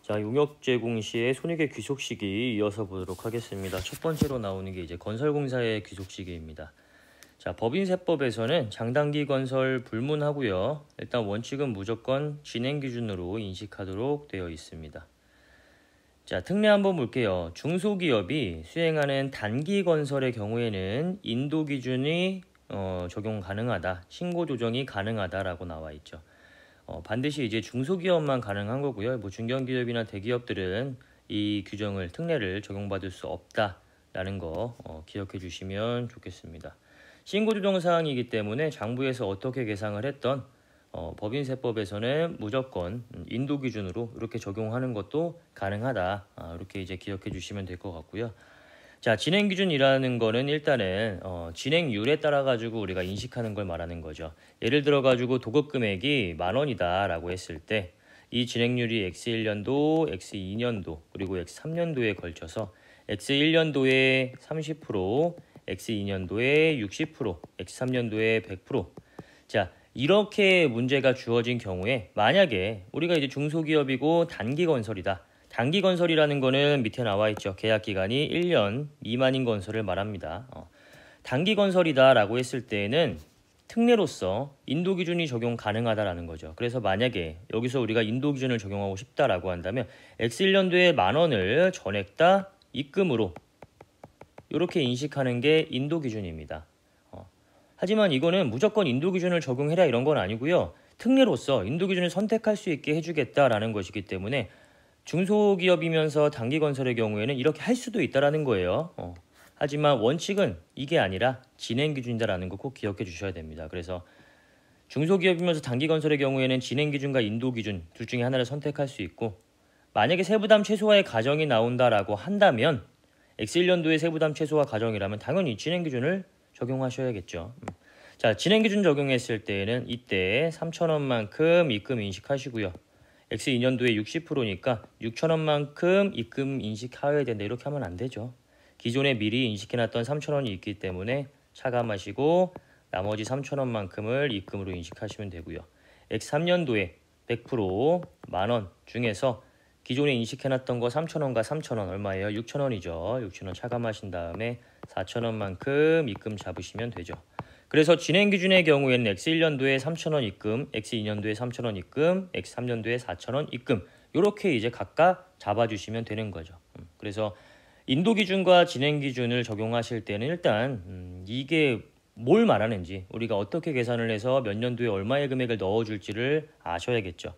자, 용역 제공 시의 손익의 귀속 시기 이어서 보도록 하겠습니다. 첫 번째로 나오는 게 이제 건설공사의 귀속 시기입니다. 자, 법인세법에서는 장단기 건설 불문하고요. 일단 원칙은 무조건 진행 기준으로 인식하도록 되어 있습니다. 자, 특례 한번 볼게요. 중소기업이 수행하는 단기 건설의 경우에는 인도 기준이 적용 가능하다, 신고 조정이 가능하다라고 나와 있죠. 반드시 이제 중소기업만 가능한 거고요. 뭐 중견기업이나 대기업들은 이 규정을 특례를 적용받을 수 없다라는 거 기억해 주시면 좋겠습니다. 신고조정 사항이기 때문에 장부에서 어떻게 계상을 했던 법인세법에서는 무조건 인도 기준으로 이렇게 적용하는 것도 가능하다. 이렇게 이제 기억해 주시면 될 것 같고요. 자, 진행 기준이라는 거는 일단은 진행률에 따라 가지고 우리가 인식하는 걸 말하는 거죠. 예를 들어 가지고 도급 금액이 10,000원이다라고 했을 때 이 진행률이 X1년도, X2년도, 그리고 X3년도에 걸쳐서 X1년도에 30%, X2년도에 60%, X3년도에 100%. 자, 이렇게 문제가 주어진 경우에 만약에 우리가 이제 중소기업이고 단기 건설이다. 단기 건설이라는 거는 밑에 나와 있죠. 계약 기간이 1년 미만인 건설을 말합니다. 단기 건설이다라고 했을 때에는 특례로서 인도 기준이 적용 가능하다라는 거죠. 그래서 만약에 여기서 우리가 인도 기준을 적용하고 싶다라고 한다면 X1년도에 10,000원을 전액 다 입금으로 이렇게 인식하는 게 인도 기준입니다. 하지만 이거는 무조건 인도 기준을 적용해라 이런 건 아니고요. 특례로서 인도 기준을 선택할 수 있게 해주겠다라는 것이기 때문에 중소기업이면서 단기 건설의 경우에는 이렇게 할 수도 있다라는 거예요. 하지만 원칙은 이게 아니라 진행 기준이다라는 거 꼭 기억해 주셔야 됩니다. 그래서 중소기업이면서 단기 건설의 경우에는 진행 기준과 인도 기준 둘 중에 하나를 선택할 수 있고, 만약에 세부담 최소화의 가정이 나온다라고 한다면 X1년도의 세부담 최소화 가정이라면 당연히 진행 기준을 적용하셔야겠죠. 자, 진행 기준 적용했을 때에는 이때 3,000원만큼 입금 인식하시고요. X2년도에 60%니까 6,000원만큼 입금 인식하여야 된다. 이렇게 하면 안 되죠. 기존에 미리 인식해놨던 3,000원이 있기 때문에 차감하시고 나머지 3,000원만큼을 입금으로 인식하시면 되고요. X3년도에 100% 만원 중에서 기존에 인식해놨던 거 3,000원과 3,000원 얼마예요? 6,000원이죠. 6,000원 차감하신 다음에 4,000원만큼 입금 잡으시면 되죠. 그래서 진행 기준의 경우에는 X1년도에 3,000원 입금, X2년도에 3,000원 입금, X3년도에 4,000원 입금 이렇게 이제 각각 잡아주시면 되는 거죠. 그래서 인도 기준과 진행 기준을 적용하실 때는 일단 이게 뭘 말하는지 우리가 어떻게 계산을 해서 몇 년도에 얼마의 금액을 넣어줄지를 아셔야겠죠.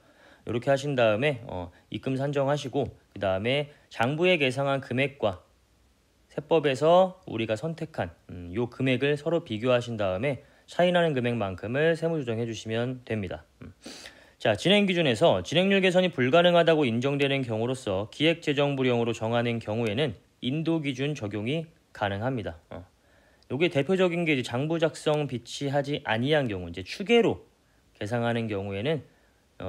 이렇게 하신 다음에 입금 산정하시고 그 다음에 장부에 계상한 금액과 세법에서 우리가 선택한 요 금액을 서로 비교하신 다음에 차이나는 금액만큼을 세무조정해 주시면 됩니다. 자, 진행 기준에서 진행률 개선이 불가능하다고 인정되는 경우로서 기획재정부령으로 정하는 경우에는 인도 기준 적용이 가능합니다. 요게 대표적인 게 이제 장부 작성 비치하지 아니한 경우, 이제 추계로 계상하는 경우에는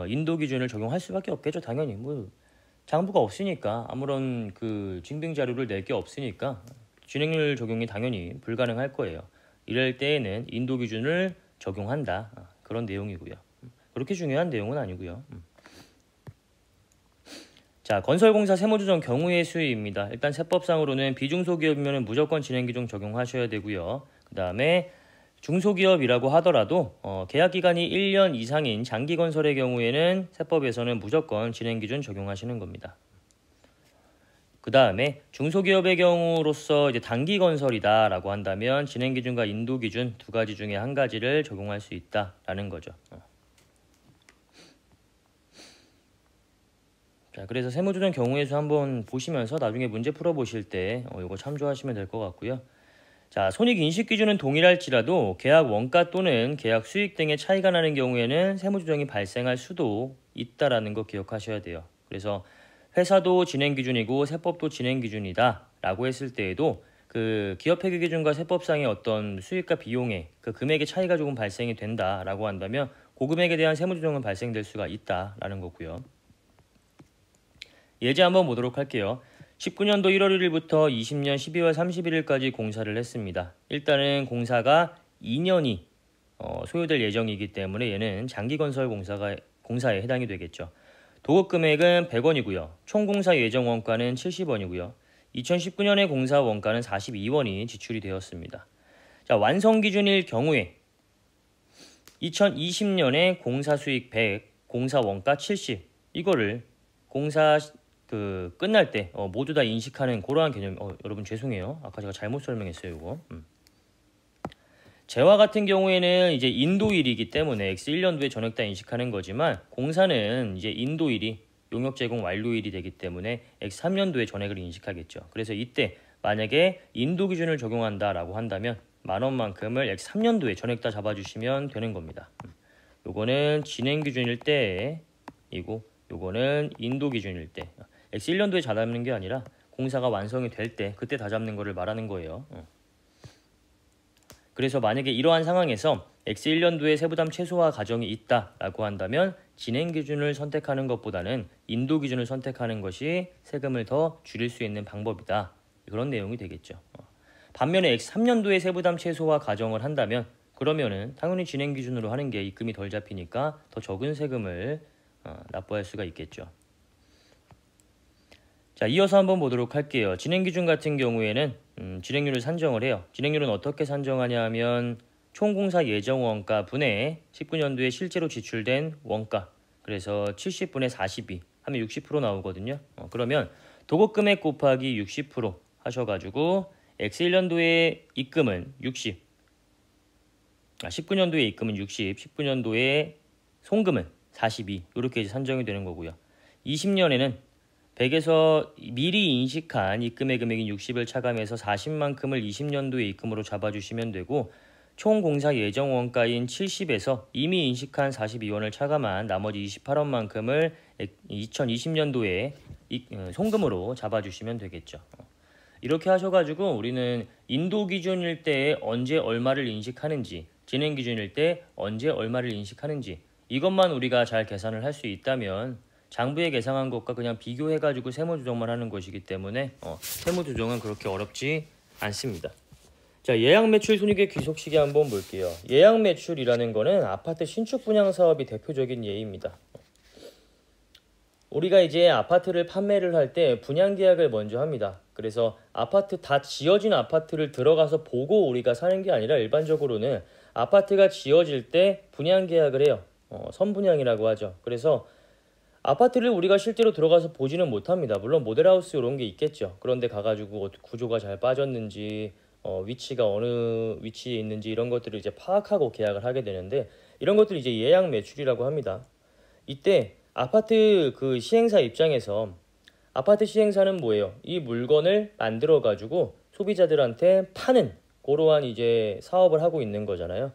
인도 기준을 적용할 수밖에 없겠죠. 당연히 뭐 장부가 없으니까 아무런 그 증빙 자료를 낼 게 없으니까 진행률 적용이 당연히 불가능할 거예요. 이럴 때에는 인도 기준을 적용한다. 그런 내용이고요. 그렇게 중요한 내용은 아니고요. 자, 건설공사 세무조정 경우의 수위입니다. 일단 세법상으로는 비중소기업이면 무조건 진행기준 적용하셔야 되고요. 그 다음에 중소기업이라고 하더라도 계약기간이 1년 이상인 장기건설의 경우에는 세법에서는 무조건 진행기준 적용하시는 겁니다. 그 다음에 중소기업의 경우로서 이제 단기건설이다라고 한다면 진행기준과 인도기준 두 가지 중에 한 가지를 적용할 수 있다라는 거죠. 자, 그래서 세무조정 경우의 수 한번 보시면서 나중에 문제 풀어보실 때 이거 참조하시면 될 것 같고요. 자, 손익인식 기준은 동일할지라도 계약 원가 또는 계약 수익 등의 차이가 나는 경우에는 세무조정이 발생할 수도 있다라는 거 기억하셔야 돼요. 그래서 회사도 진행 기준이고 세법도 진행 기준이다 라고 했을 때에도 그 기업회계 기준과 세법상의 어떤 수익과 비용의 그 금액의 차이가 조금 발생이 된다라고 한다면 그 금액에 대한 세무조정은 발생될 수가 있다라는 거고요. 예제 한번 보도록 할게요. 19년도 1월 1일부터 20년 12월 31일까지 공사를 했습니다. 일단은 공사가 2년이 소요될 예정이기 때문에 얘는 장기건설 공사에 해당이 되겠죠. 도급 금액은 100원이고요. 총 공사 예정 원가는 70원이고요. 2019년에 공사 원가는 42원이 지출이 되었습니다. 자, 완성 기준일 경우에 2020년에 공사 수익 100, 공사 원가 70 이거를 공사 끝날 때 모두 다 인식하는 그러한 개념. 여러분 죄송해요. 아까 제가 잘못 설명했어요. 이거. 재화 같은 경우에는 이제 인도일이기 때문에 X1년도에 전액 다 인식하는 거지만 공사는 이제 인도일이 용역 제공 완료일이 되기 때문에 X3년도에 전액을 인식하겠죠. 그래서 이때 만약에 인도 기준을 적용한다라고 한다면 10,000원만큼을 X3년도에 전액 다 잡아주시면 되는 겁니다. 요거는 진행 기준일 때이고 요거는 인도 기준일 때. X1년도에 다 잡는 게 아니라 공사가 완성이 될 때 그때 다 잡는 거를 말하는 거예요. 그래서 만약에 이러한 상황에서 X1년도에 세부담 최소화 과정이 있다라고 한다면 진행 기준을 선택하는 것보다는 인도 기준을 선택하는 것이 세금을 더 줄일 수 있는 방법이다. 그런 내용이 되겠죠. 반면에 X3년도에 세부담 최소화 과정을 한다면 그러면은 당연히 진행 기준으로 하는 게 입금이 덜 잡히니까 더 적은 세금을 납부할 수가 있겠죠. 자, 이어서 한번 보도록 할게요. 진행 기준 같은 경우에는 진행률을 산정을 해요. 진행률은 어떻게 산정하냐 하면 총 공사 예정 원가 분의 19년도에 실제로 지출된 원가, 그래서 70분의 42 하면 60% 나오거든요. 그러면 도급 금액 곱하기 60% 하셔가지고 X1년도에 입금은 60, 19년도에 입금은 60, 19년도에 송금은 42 이렇게 산정이 되는 거고요. 20년에는 100에서 미리 인식한 입금의 금액인 60을 차감해서 40만큼을 20년도에 입금으로 잡아주시면 되고, 총 공사 예정 원가인 70에서 이미 인식한 42원을 차감한 나머지 28원만큼을 2020년도에 송금으로 잡아주시면 되겠죠. 이렇게 하셔가지고 우리는 인도 기준일 때 언제 얼마를 인식하는지, 진행 기준일 때 언제 얼마를 인식하는지 이것만 우리가 잘 계산을 할 수 있다면 장부에 계상한 것과 그냥 비교해가지고 세무조정만 하는 것이기 때문에 세무조정은 그렇게 어렵지 않습니다. 자, 예약매출 손익의 귀속시기 한번 볼게요. 예약매출이라는 거는 아파트 신축 분양 사업이 대표적인 예입니다. 우리가 이제 아파트를 판매를 할 때 분양계약을 먼저 합니다. 그래서 아파트 다 지어진 아파트를 들어가서 보고 우리가 사는 게 아니라 일반적으로는 아파트가 지어질 때 분양계약을 해요. 선분양이라고 하죠. 그래서 아파트를 우리가 실제로 들어가서 보지는 못합니다. 물론 모델하우스 이런 게 있겠죠. 그런데 가가지고 구조가 잘 빠졌는지 위치가 어느 위치에 있는지 이런 것들을 이제 파악하고 계약을 하게 되는데, 이런 것들을 이제 예약 매출이라고 합니다. 이때 아파트 그 시행사 입장에서 아파트 시행사는 뭐예요? 이 물건을 만들어 가지고 소비자들한테 파는 그러한 이제 사업을 하고 있는 거잖아요.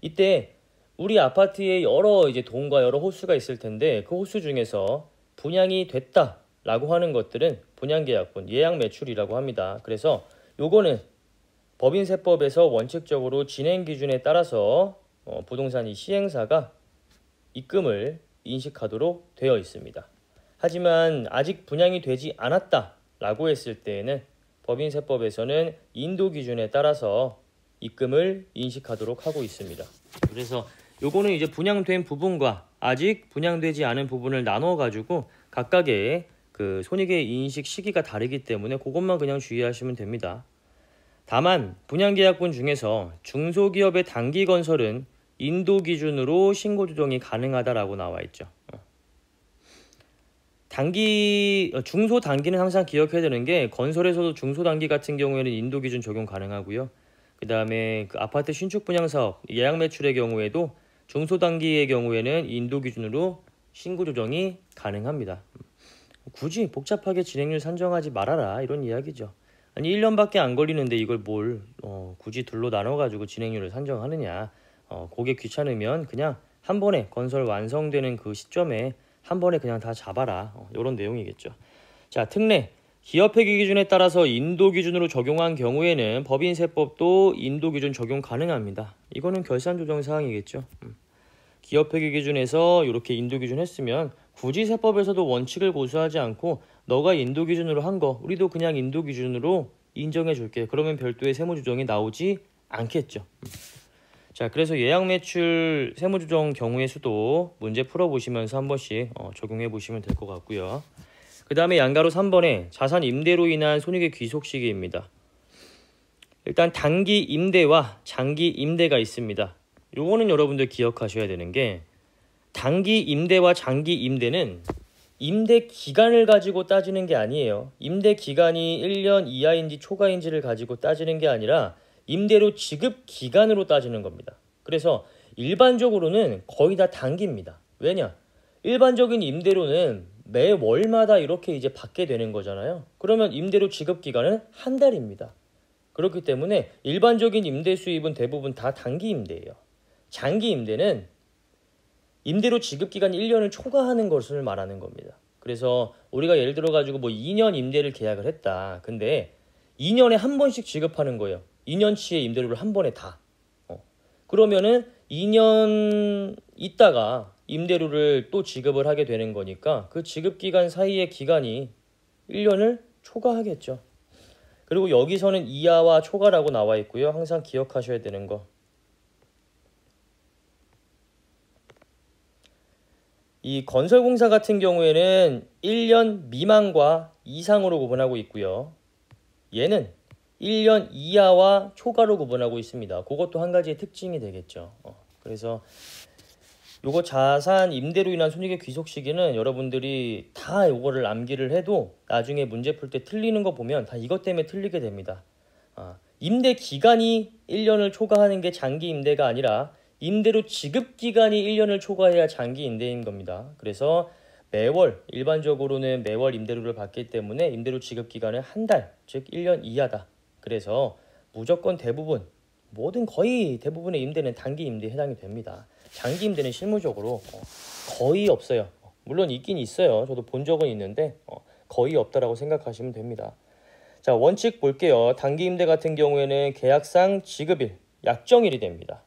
이때 우리 아파트에 여러 이제 동과 여러 호수가 있을 텐데 그 호수 중에서 분양이 됐다라고 하는 것들은 분양계약분, 예약매출이라고 합니다. 그래서 요거는 법인세법에서 원칙적으로 진행 기준에 따라서 부동산 이 시행사가 입금을 인식하도록 되어 있습니다. 하지만 아직 분양이 되지 않았다라고 했을 때에는 법인세법에서는 인도 기준에 따라서 입금을 인식하도록 하고 있습니다. 그래서 요거는 이제 분양된 부분과 아직 분양되지 않은 부분을 나눠 가지고 각각의 그 손익의 인식 시기가 다르기 때문에 그것만 그냥 주의하시면 됩니다. 다만 분양계약분 중에서 중소기업의 단기건설은 인도 기준으로 신고조정이 가능하다라고 나와 있죠. 중소 단기는 항상 기억해야 되는 게, 건설에서도 중소 단기 같은 경우에는 인도 기준 적용 가능하고요. 그 다음에 그 아파트 신축 분양 사업 예약 매출의 경우에도 중소 단기의 경우에는 인도 기준으로 신고 조정이 가능합니다. 굳이 복잡하게 진행률 산정하지 말아라 이런 이야기죠. 아니 1년밖에 안 걸리는데 이걸 뭘 굳이 둘로 나눠가지고 진행률을 산정하느냐. 그게 귀찮으면 그냥 한 번에 건설 완성되는 그 시점에 한 번에 그냥 다 잡아라. 이런 내용이겠죠. 자, 특례. 기업회계 기준에 따라서 인도 기준으로 적용한 경우에는 법인세법도 인도 기준 적용 가능합니다. 이거는 결산 조정 사항이겠죠. 기업회계 기준에서 이렇게 인도 기준 했으면 굳이 세법에서도 원칙을 고수하지 않고 너가 인도 기준으로 한 거 우리도 그냥 인도 기준으로 인정해 줄게. 그러면 별도의 세무 조정이 나오지 않겠죠. 자, 그래서 예약 매출 세무조정 경우의 수도 문제 풀어보시면서 한 번씩 적용해 보시면 될 것 같고요. 그 다음에 양가로 3번에 자산 임대로 인한 손익의 귀속 시기입니다. 일단 단기 임대와 장기 임대가 있습니다. 요거는 여러분들 기억하셔야 되는 게 단기 임대와 장기 임대는 임대 기간을 가지고 따지는 게 아니에요. 임대 기간이 1년 이하인지 초과인지를 가지고 따지는 게 아니라 임대료 지급 기간으로 따지는 겁니다. 그래서 일반적으로는 거의 다 단기입니다. 왜냐? 일반적인 임대료는 매월마다 이렇게 이제 받게 되는 거잖아요. 그러면 임대료 지급 기간은 한 달입니다. 그렇기 때문에 일반적인 임대 수입은 대부분 다 단기 임대예요. 장기 임대는 임대료 지급 기간 1년을 초과하는 것을 말하는 겁니다. 그래서 우리가 예를 들어 가지고 뭐 2년 임대를 계약을 했다. 근데 2년에 한 번씩 지급하는 거예요. 2년치의 임대료를 한 번에 다. 그러면은 2년 있다가 임대료를 또 지급을 하게 되는 거니까 그 지급 기간 사이의 기간이 1년을 초과하겠죠. 그리고 여기서는 이하와 초과라고 나와 있고요. 항상 기억하셔야 되는 거. 이 건설공사 같은 경우에는 1년 미만과 이상으로 구분하고 있고요. 얘는 1년 이하와 초과로 구분하고 있습니다. 그것도 한 가지의 특징이 되겠죠. 그래서 요거 자산 임대로 인한 손익의 귀속 시기는 여러분들이 다 요거를 암기를 해도 나중에 문제 풀 때 틀리는 거 보면 다 이것 때문에 틀리게 됩니다. 임대 기간이 1년을 초과하는 게 장기 임대가 아니라 임대료 지급 기간이 1년을 초과해야 장기 임대인 겁니다. 그래서 매월 일반적으로는 매월 임대료를 받기 때문에 임대료 지급 기간은 한 달, 즉 1년 이하다. 그래서 무조건 대부분 모든 거의 대부분의 임대는 단기 임대에 해당이 됩니다. 장기 임대는 실무적으로 거의 없어요. 물론 있긴 있어요. 저도 본 적은 있는데 거의 없다라고 생각하시면 됩니다. 자, 원칙 볼게요. 단기 임대 같은 경우에는 계약상 지급일, 약정일이 됩니다.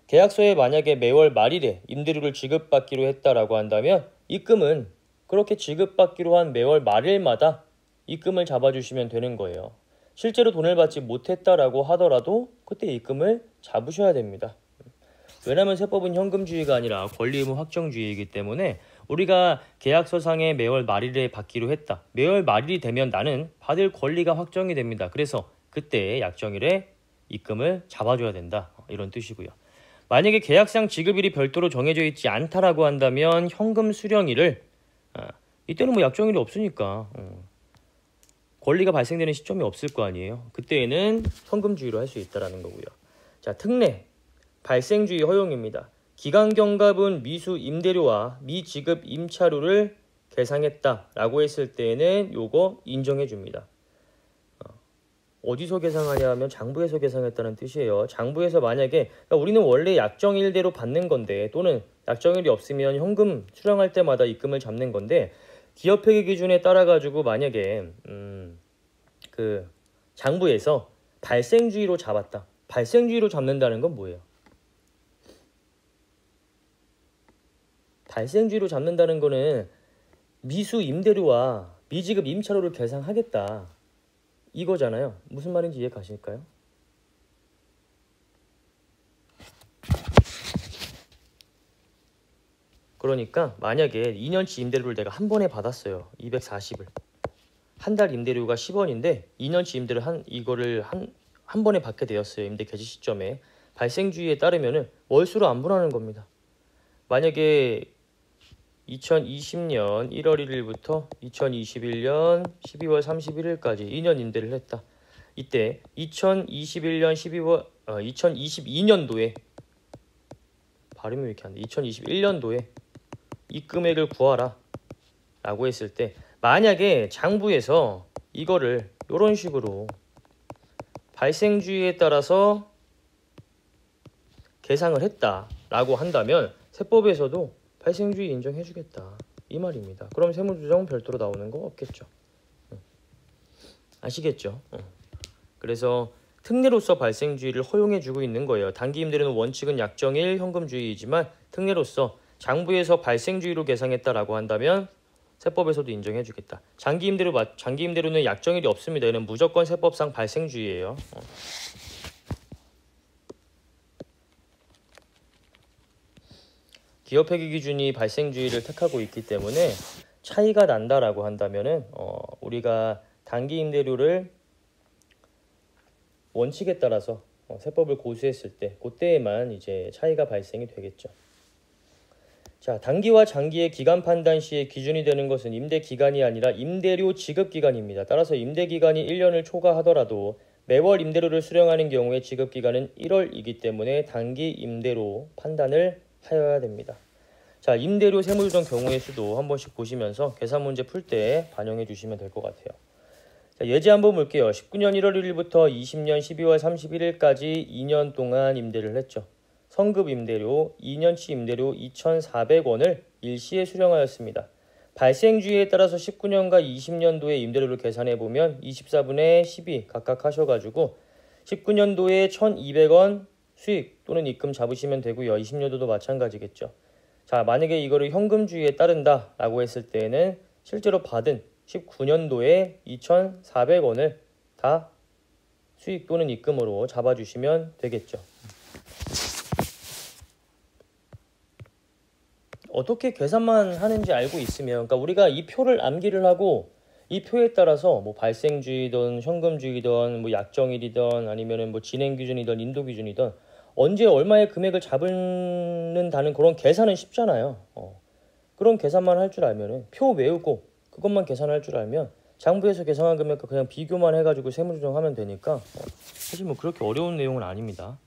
계약서에 만약에 매월 말일에 임대료를 지급받기로 했다라고 한다면 입금은 그렇게 지급받기로 한 매월 말일마다 입금을 잡아주시면 되는 거예요. 실제로 돈을 받지 못했다라고 하더라도 그때 입금을 잡으셔야 됩니다. 왜냐하면 세법은 현금주의가 아니라 권리 의무 확정주의이기 때문에 우리가 계약서상에 매월 말일에 받기로 했다. 매월 말일이 되면 나는 받을 권리가 확정이 됩니다. 그래서 그때 약정일에 입금을 잡아줘야 된다. 이런 뜻이고요. 만약에 계약상 지급일이 별도로 정해져 있지 않다라고 한다면 현금 수령일을 이때는 뭐 약정일이 없으니까 권리가 발생되는 시점이 없을 거 아니에요. 그때에는 현금주의로 할 수 있다라는 거고요. 자, 특례 발생주의 허용입니다. 기간경과분 미수 임대료와 미지급 임차료를 계상했다라고 했을 때에는 요거 인정해 줍니다. 어디서 계상하냐 하면 장부에서 계상했다는 뜻이에요. 장부에서 만약에 그러니까 우리는 원래 약정일대로 받는 건데 또는 약정일이 없으면 현금 수령할 때마다 입금을 잡는 건데 기업회계 기준에 따라 가지고 만약에 그 장부에서 발생주의로 잡았다. 발생주의로 잡는다는 건 뭐예요? 발생주의로 잡는다는 거는 미수 임대료와 미지급 임차료를 계상하겠다. 이거잖아요. 무슨 말인지 이해 가실까요? 그러니까 만약에 2년치 임대료를 내가 한 번에 받았어요. 240을. 한 달 임대료가 10원인데 2년치 임대료 이거를 한 번에 받게 되었어요. 임대 개시 시점에. 발생주의에 따르면은 월수로 안 분하는 겁니다. 만약에 2020년 1월 1일부터 2021년 12월 31일까지 2년 임대를 했다. 이때 2022년도에 발음이 왜 이렇게 안 돼? 2021년도에 이 금액을 구하라 라고 했을 때 만약에 장부에서 이거를 이런 식으로 발생주의에 따라서 계상을 했다라고 한다면 세법에서도 발생주의 인정해주겠다 이 말입니다. 그럼 세무조정은 별도로 나오는 거 없겠죠. 아시겠죠? 그래서 특례로서 발생주의를 허용해주고 있는 거예요. 단기 임대료는 원칙은 약정일 현금주의이지만 특례로서 장부에서 발생주의로 계상했다라고 한다면 세법에서도 인정해주겠다. 장기 임대료는 약정일이 없습니다. 얘는 무조건 세법상 발생주의예요. 기업회계 기준이 발생주의를 택하고 있기 때문에 차이가 난다라고 한다면은 우리가 단기 임대료를 원칙에 따라서 세법을 고수했을 때 그때에만 이제 차이가 발생이 되겠죠. 자, 단기와 장기의 기간 판단 시에 기준이 되는 것은 임대 기간이 아니라 임대료 지급 기간입니다. 따라서 임대 기간이 1년을 초과하더라도 매월 임대료를 수령하는 경우에 지급 기간은 1월이기 때문에 단기 임대로 판단을 하여야 됩니다. 자, 임대료 세무조정 경우의 수도 한 번씩 보시면서 계산 문제 풀 때 반영해 주시면 될 것 같아요. 자, 예제 한번 볼게요. 19년 1월 1일부터 20년 12월 31일까지 2년 동안 임대를 했죠. 성급 임대료, 2년치 임대료 2,400원을 일시에 수령하였습니다. 발생주의에 따라서 19년과 20년도의 임대료를 계산해보면 24분의 12 각각 하셔가지고 19년도에 1,200원 수익 또는 입금 잡으시면 되고요. 20년도도 마찬가지겠죠. 자, 만약에 이거를 현금주의에 따른다 라고 했을 때는 실제로 받은 19년도에 2,400원을 다 수익 또는 입금으로 잡아주시면 되겠죠. 어떻게 계산만 하는지 알고 있으면, 그러니까 우리가 이 표를 암기를 하고 이 표에 따라서 뭐 발생주의든 현금주의든 뭐 약정일이든 아니면은 뭐 진행기준이든 인도기준이든 언제 얼마의 금액을 잡는다는 그런 계산은 쉽잖아요. 그런 계산만 할 줄 알면은 표 외우고 그것만 계산할 줄 알면 장부에서 계산한 금액과 그냥 비교만 해가지고 세무조정하면 되니까 사실 뭐 그렇게 어려운 내용은 아닙니다.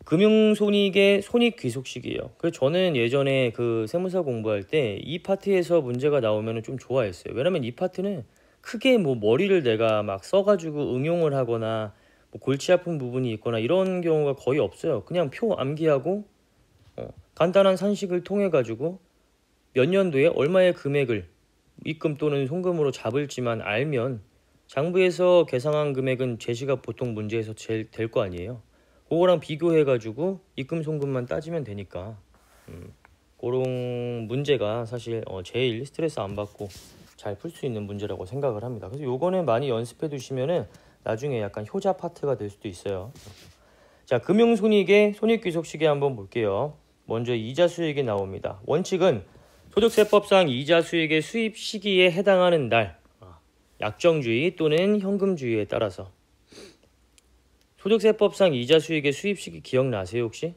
금융손익의 손익귀속식이에요. 그래서 저는 예전에 그 세무사 공부할 때 이 파트에서 문제가 나오면 좀 좋아했어요. 왜냐면 이 파트는 크게 뭐 머리를 내가 막 써가지고 응용을 하거나 뭐 골치 아픈 부분이 있거나 이런 경우가 거의 없어요. 그냥 표 암기하고 간단한 산식을 통해 가지고 몇 년도에 얼마의 금액을 입금 또는 송금으로 잡을지만 알면 장부에서 계상한 금액은 제시가 보통 문제에서 제일 될 거 아니에요. 그거랑 비교해가지고 입금 송금만 따지면 되니까 그런 문제가 사실 제일 스트레스 안 받고 잘 풀 수 있는 문제라고 생각을 합니다. 그래서 요거는 많이 연습해 두시면은 나중에 약간 효자 파트가 될 수도 있어요. 자, 금융손익의 손익귀속식에 한번 볼게요. 먼저 이자 수익이 나옵니다. 원칙은 소득세법상 이자 수익의 수입 시기에 해당하는 날, 약정주의 또는 현금주의에 따라서. 소득세법상 이자 수익의 수입 시기 기억나세요 혹시?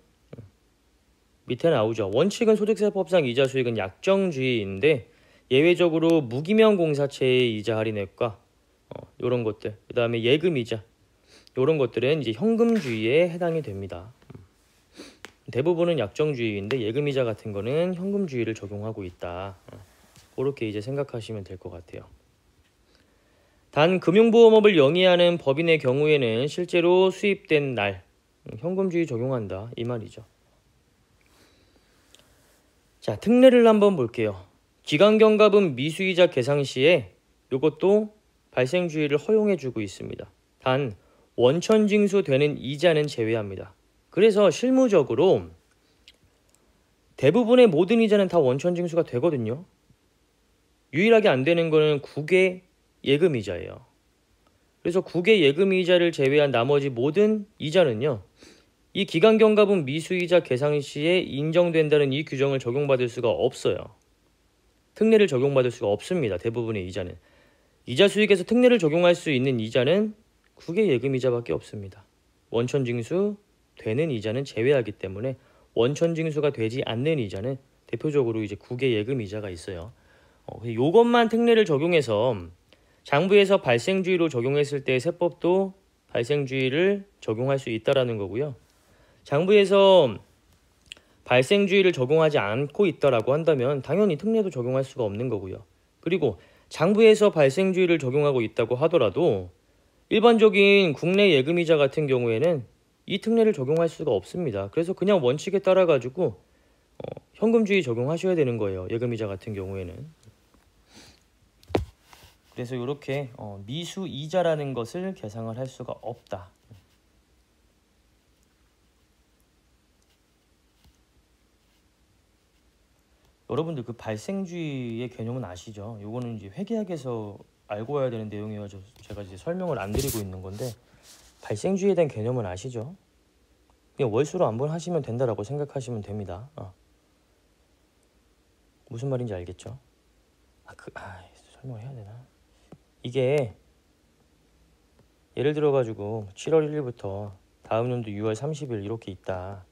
밑에 나오죠. 원칙은 소득세법상 이자 수익은 약정주의인데 예외적으로 무기명 공사체의 이자 할인액과 이런 것들, 그 다음에 예금이자 이런 것들은 이제 현금주의에 해당이 됩니다. 대부분은 약정주의인데 예금이자 같은 거는 현금주의를 적용하고 있다. 그렇게 이제 생각하시면 될 것 같아요. 단 금융보험업을 영위하는 법인의 경우에는 실제로 수입된 날 현금주의 적용한다 이 말이죠. 자, 특례를 한번 볼게요. 기간경과분 미수이자 계상 시에 이것도 발생주의를 허용해주고 있습니다. 단 원천징수되는 이자는 제외합니다. 그래서 실무적으로 대부분의 모든 이자는 다 원천징수가 되거든요. 유일하게 안 되는 거는 국외 예금이자예요. 그래서 국외 예금이자를 제외한 나머지 모든 이자는요, 이 기간경과분 미수이자 계상 시에 인정된다는 이 규정을 적용받을 수가 없어요. 특례를 적용받을 수가 없습니다. 대부분의 이자는. 이자 수익에서 특례를 적용할 수 있는 이자는 국외 예금이자밖에 없습니다. 원천징수 되는 이자는 제외하기 때문에 원천징수가 되지 않는 이자는 대표적으로 이제 국외 예금이자가 있어요. 요것만 특례를 적용해서 장부에서 발생주의로 적용했을 때 세법도 발생주의를 적용할 수 있다라는 거고요. 장부에서 발생주의를 적용하지 않고 있다라고 한다면 당연히 특례도 적용할 수가 없는 거고요. 그리고 장부에서 발생주의를 적용하고 있다고 하더라도 일반적인 국내 예금이자 같은 경우에는 이 특례를 적용할 수가 없습니다. 그래서 그냥 원칙에 따라 가지고 현금주의 적용하셔야 되는 거예요. 예금이자 같은 경우에는. 그래서 이렇게 미수이자라는 것을 계상을 할 수가 없다. 여러분들 그 발생주의의 개념은 아시죠? 요거는 이제 회계학에서 알고 와야 되는 내용이어서 제가 이제 설명을 안 드리고 있는 건데 발생주의에 대한 개념은 아시죠? 그냥 월수로 한번 하시면 된다라고 생각하시면 됩니다. 무슨 말인지 알겠죠? 설명을 해야 되나? 이게 예를 들어 가지고 7월 1일부터 다음 연도 6월 30일 이렇게 있다.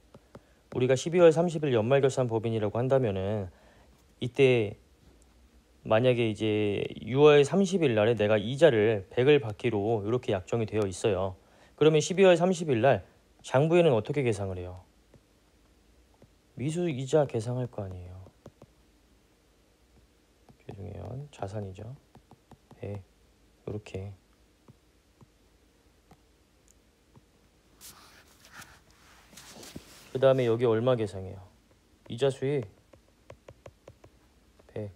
우리가 12월 30일 연말결산 법인이라고 한다면은 이때 만약에 이제 6월 30일 날에 내가 이자를 100을 받기로 이렇게 약정이 되어 있어요. 그러면 12월 30일 날 장부에는 어떻게 계상을 해요? 미수 이자 계상할 거 아니에요. 죄송해요. 자산이죠. 네, 이렇게. 그 다음에 여기 얼마 계상해요? 이자 수익 100.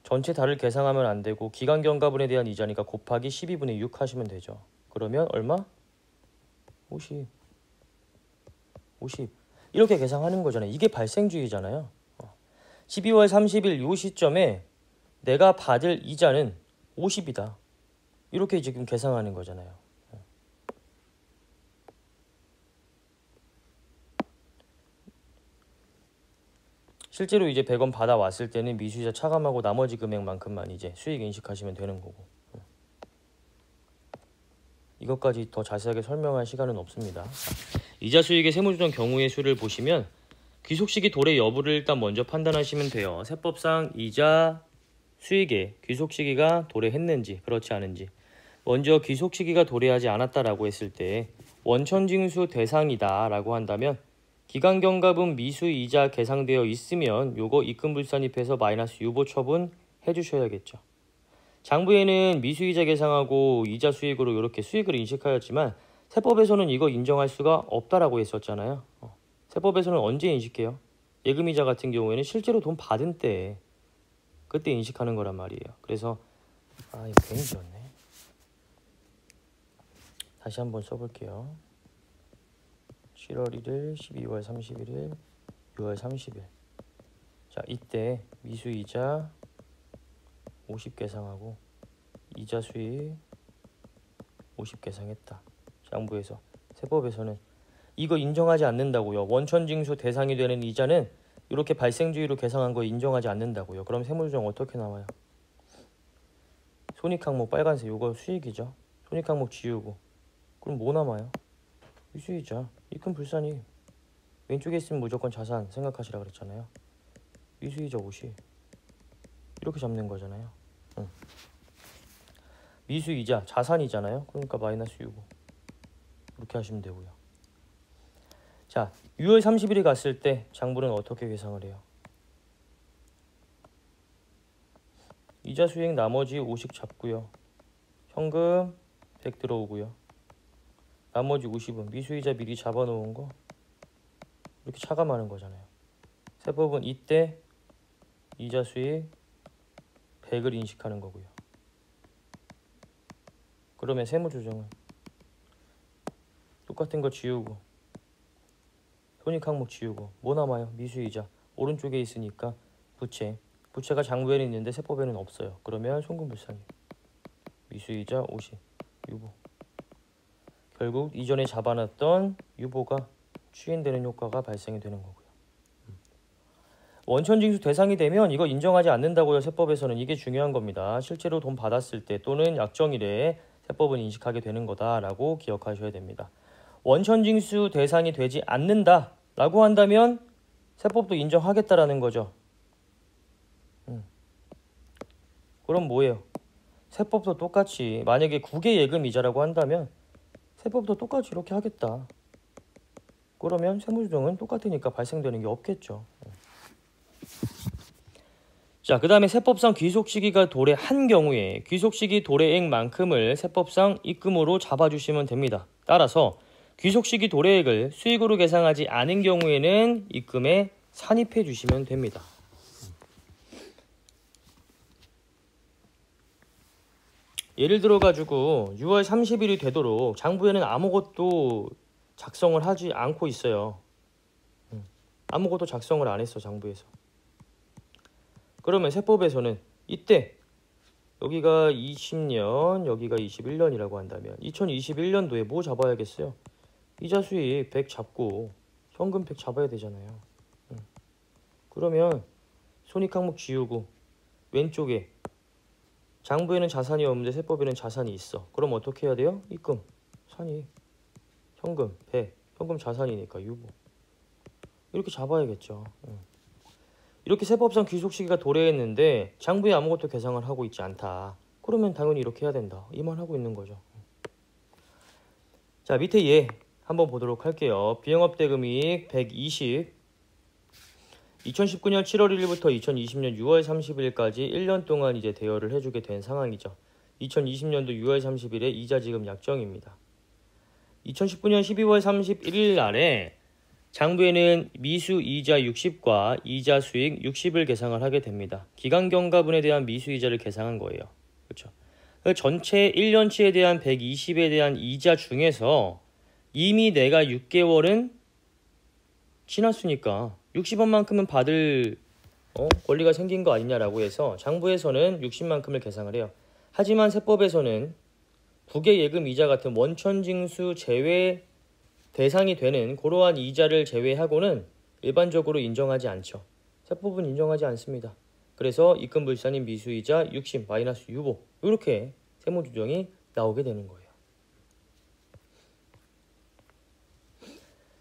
전체 다를 계상하면 안 되고 기간 경과분에 대한 이자니까 곱하기 12분의 6 하시면 되죠. 그러면 얼마? 50. 이렇게 계상하는 거잖아요. 이게 발생주의잖아요. 12월 30일 이 시점에 내가 받을 이자는 50이다. 이렇게 지금 계상하는 거잖아요. 실제로 이제 100원 받아왔을 때는 미수이자 차감하고 나머지 금액만큼만 이제 수익 인식하시면 되는 거고. 이것까지 더 자세하게 설명할 시간은 없습니다. 이자 수익의 세무조정 경우의 수를 보시면 귀속시기 도래 여부를 일단 먼저 판단하시면 돼요. 세법상 이자 수익의 귀속시기가 도래했는지 그렇지 않은지. 먼저 귀속시기가 도래하지 않았다라고 했을 때 원천징수 대상이다 라고 한다면 기간경과분 미수이자 계상되어 있으면 요거 입금불산입해서 마이너스 유보 처분 해주셔야겠죠. 장부에는 미수이자 계상하고 이자 수익으로 이렇게 수익을 인식하였지만 세법에서는 이거 인정할 수가 없다라고 했었잖아요. 세법에서는 언제 인식해요? 예금이자 같은 경우에는 실제로 돈 받은 때 그때 인식하는 거란 말이에요. 그래서 이거 괜히 지웠네. 다시 한번 써볼게요. 7월 1일, 12월 31일, 6월 30일. 자, 이때 미수이자 50 계상하고 이자 수익 50 계상했다. 장부에서. 세법에서는 이거 인정하지 않는다고요. 원천징수 대상이 되는 이자는 이렇게 발생주의로 계상한 거 인정하지 않는다고요. 그럼 세무조정 어떻게 나와요? 손익항목 빨간색 이거 수익이죠. 손익항목 지우고 그럼 뭐 남아요? 미수이자, 입금불산이 왼쪽에 있으면 무조건 자산 생각하시라 그랬잖아요. 미수이자 50 이렇게 잡는 거잖아요. 미수이자 자산이잖아요. 그러니까 마이너스 65 이렇게 하시면 되고요. 자, 6월 30일에 갔을 때 장부는 어떻게 계상을 해요? 이자 수익 나머지 50 잡고요. 현금 100 들어오고요. 나머지 50은 미수이자 미리 잡아놓은 거 이렇게 차감하는 거잖아요. 세법은 이때 이자 수익 100을 인식하는 거고요. 그러면 세무조정은 똑같은 거 지우고 손익항목 지우고 뭐 남아요? 미수이자 오른쪽에 있으니까 부채가 장부에는 있는데 세법에는 없어요. 그러면 송금불산이 미수이자 50 유보. 결국 이전에 잡아놨던 유보가 추인되는 효과가 발생이 되는 거고요. 원천징수 대상이 되면 이거 인정하지 않는다고요. 세법에서는. 이게 중요한 겁니다. 실제로 돈 받았을 때 또는 약정일에 세법은 인식하게 되는 거다라고 기억하셔야 됩니다. 원천징수 대상이 되지 않는다라고 한다면 세법도 인정하겠다라는 거죠. 그럼 뭐예요? 세법도 똑같이 만약에 국외 예금 이자라고 한다면 세법도 똑같이 이렇게 하겠다. 그러면 세무조정은 똑같으니까 발생되는 게 없겠죠. 자, 그 다음에 세법상 귀속시기가 도래한 경우에 귀속시기 도래액만큼을 세법상 입금으로 잡아주시면 됩니다. 따라서 귀속시기 도래액을 수익으로 계상하지 않은 경우에는 입금에 산입해 주시면 됩니다. 예를 들어 가지고 6월 30일이 되도록 장부에는 아무것도 작성을 하지 않고 있어요. 아무것도 작성을 안 했어, 장부에서. 그러면 세법에서는 이때 여기가 20년, 여기가 21년이라고 한다면 2021년도에 뭐 잡아야겠어요? 이자 수익 100 잡고 현금 100 잡아야 되잖아요. 그러면 손익 항목 지우고 왼쪽에 장부에는 자산이 없는데 세법에는 자산이 있어. 그럼 어떻게 해야 돼요? 입금, 산이, 현금 100, 현금 자산이니까 유보. 이렇게 잡아야겠죠. 이렇게 세법상 귀속시기가 도래했는데 장부에 아무것도 계상을 하고 있지 않다. 그러면 당연히 이렇게 해야 된다. 이 말 하고 있는 거죠. 자, 밑에 얘 한번 보도록 할게요. 비영업 대금이익 120. 2019년 7월 1일부터 2020년 6월 30일까지 1년 동안 이제 대여를 해주게 된 상황이죠. 2020년도 6월 30일에 이자 지급 약정입니다. 2019년 12월 31일 날에 장부에는 미수 이자 60과 이자 수익 60을 계상을 하게 됩니다. 기간경과분에 대한 미수 이자를 계상한 거예요. 그렇죠. 전체 1년치에 대한 120에 대한 이자 중에서 이미 내가 6개월은 지났으니까 60원만큼은 받을 권리가 생긴 거 아니냐라고 해서 장부에서는 60만큼을 계상을 해요. 하지만 세법에서는 국외 예금 이자 같은 원천징수 제외 대상이 되는 그러한 이자를 제외하고는 일반적으로 인정하지 않죠. 세법은 인정하지 않습니다. 그래서 입금불산인 미수이자 60 마이너스 유보 이렇게 세무조정이 나오게 되는 거예요.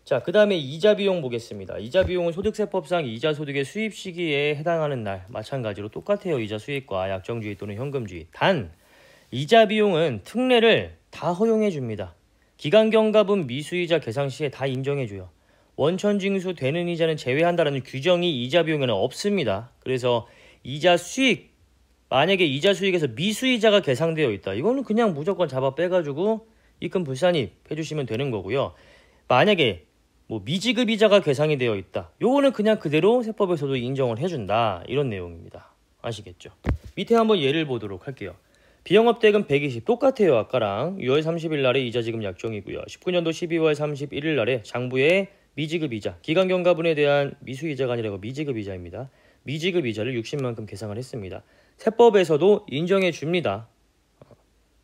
자, 그 다음에 이자 비용 보겠습니다. 이자 비용은 소득세법상 이자 소득의 수입 시기에 해당하는 날 마찬가지로 똑같아요. 이자 수익과 약정주의 또는 현금주의. 단 이자 비용은 특례를 다 허용해 줍니다. 기간경과분 미수이자 계상 시에 다 인정해줘요. 원천징수 되는 이자는 제외한다라는 규정이 이자 비용에는 없습니다. 그래서 이자 수익, 만약에 이자 수익에서 미수이자가 계상되어 있다. 이거는 그냥 무조건 잡아 빼가지고 입금 불산입 해주시면 되는 거고요. 만약에 뭐 미지급 이자가 계상이 되어 있다. 요거는 그냥 그대로 세법에서도 인정을 해준다. 이런 내용입니다. 아시겠죠? 밑에 한번 예를 보도록 할게요. 비영업 대금 120 똑같아요. 아까랑 6월 30일 날에 이자 지급 약정이고요. 19년도 12월 31일 날에 장부에 미지급 이자, 기간경과분에 대한 미수이자가 아니라 미지급 이자입니다. 미지급 이자를 60만큼 계상을 했습니다. 세법에서도 인정해 줍니다.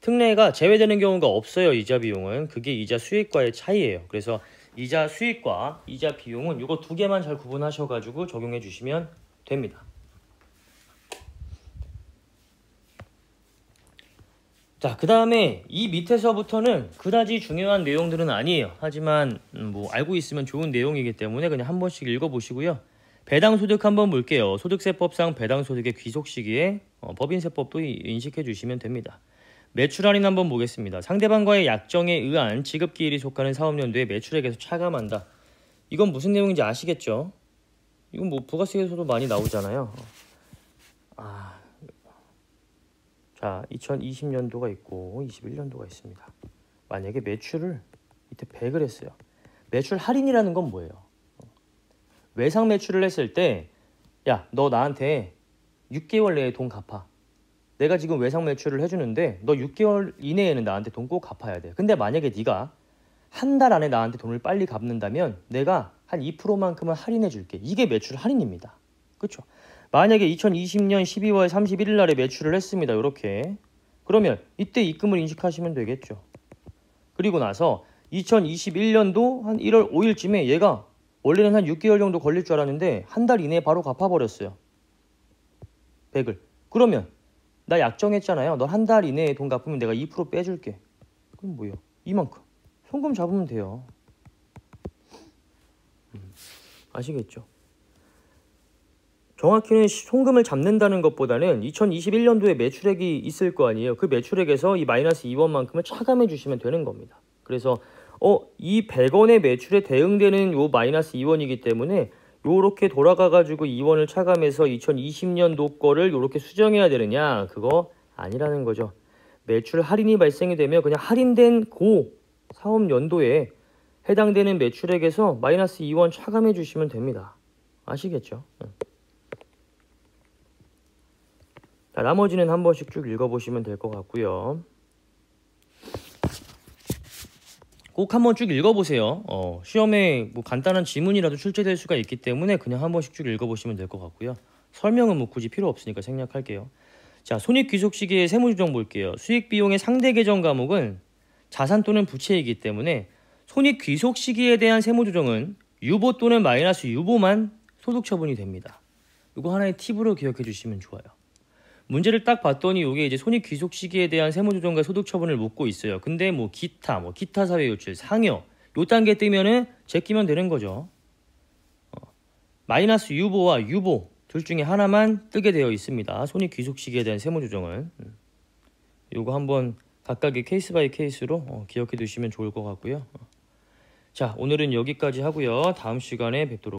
특례가 제외되는 경우가 없어요. 이자 비용은. 그게 이자 수익과의 차이예요. 그래서 이자 수익과 이자 비용은 이거 두 개만 잘 구분하셔가지고 적용해 주시면 됩니다. 자, 그 다음에 이 밑에서부터는 그다지 중요한 내용들은 아니에요. 하지만 뭐 알고 있으면 좋은 내용이기 때문에 그냥 한 번씩 읽어보시고요. 배당소득 한번 볼게요. 소득세법상 배당소득의 귀속 시기에 법인세법도 인식해 주시면 됩니다. 매출 할인 한번 보겠습니다. 상대방과의 약정에 의한 지급기일이 속하는 사업연도에 매출액에서 차감한다. 이건 무슨 내용인지 아시겠죠? 이건 뭐 부가세에서도 많이 나오잖아요. 자, 2020년도가 있고 21년도가 있습니다. 만약에 매출을 이때 100을 했어요. 매출 할인이라는 건 뭐예요? 외상 매출을 했을 때 야, 너 나한테 6개월 내에 돈 갚아. 내가 지금 외상 매출을 해주는데 너 6개월 이내에는 나한테 돈 꼭 갚아야 돼. 근데 만약에 네가 한 달 안에 나한테 돈을 빨리 갚는다면 내가 한 2%만큼은 할인해 줄게. 이게 매출 할인입니다. 그렇죠? 만약에 2020년 12월 31일 날에 매출을 했습니다. 이렇게. 그러면 이때 입금을 인식하시면 되겠죠. 그리고 나서 2021년도 한 1월 5일쯤에 얘가 원래는 한 6개월 정도 걸릴 줄 알았는데 한 달 이내에 바로 갚아버렸어요. 100을. 그러면 나 약정했잖아요. 너 한 달 이내에 돈 갚으면 내가 2% 빼줄게. 그럼 뭐예요? 이만큼. 송금 잡으면 돼요. 아시겠죠? 정확히는 송금을 잡는다는 것보다는 2021년도에 매출액이 있을 거 아니에요. 그 매출액에서 이 마이너스 2원만큼을 차감해 주시면 되는 겁니다. 그래서 이 100원의 매출에 대응되는 요 마이너스 2원이기 때문에 요렇게 돌아가가지고 2원을 차감해서 2020년도 거를 요렇게 수정해야 되느냐? 그거 아니라는 거죠. 매출 할인이 발생이 되면 그냥 할인된 고 사업 연도에 해당되는 매출액에서 마이너스 2원 차감해 주시면 됩니다. 아시겠죠? 자, 나머지는 한 번씩 쭉 읽어보시면 될 것 같고요. 꼭 한번 쭉 읽어보세요. 시험에 뭐 간단한 지문이라도 출제될 수가 있기 때문에 그냥 한 번씩 쭉 읽어보시면 될 것 같고요. 설명은 뭐 굳이 필요 없으니까 생략할게요. 자, 손익귀속시기의 세무조정 볼게요. 수익비용의 상대 계정 과목은 자산 또는 부채이기 때문에 손익귀속시기에 대한 세무조정은 유보 또는 마이너스 유보만 소득처분이 됩니다. 이거 하나의 팁으로 기억해 주시면 좋아요. 문제를 딱 봤더니 이게 이제 손익귀속시기에 대한 세무조정과 소득처분을 묻고 있어요. 근데 뭐 기타 사회요출, 상여 요 단계 뜨면은 제끼면 되는 거죠. 마이너스 유보와 유보 둘 중에 하나만 뜨게 되어 있습니다. 손익귀속시기에 대한 세무조정은 요거 한번 각각의 케이스 바이 케이스로 기억해 두시면 좋을 것 같고요. 자, 오늘은 여기까지 하고요. 다음 시간에 뵙도록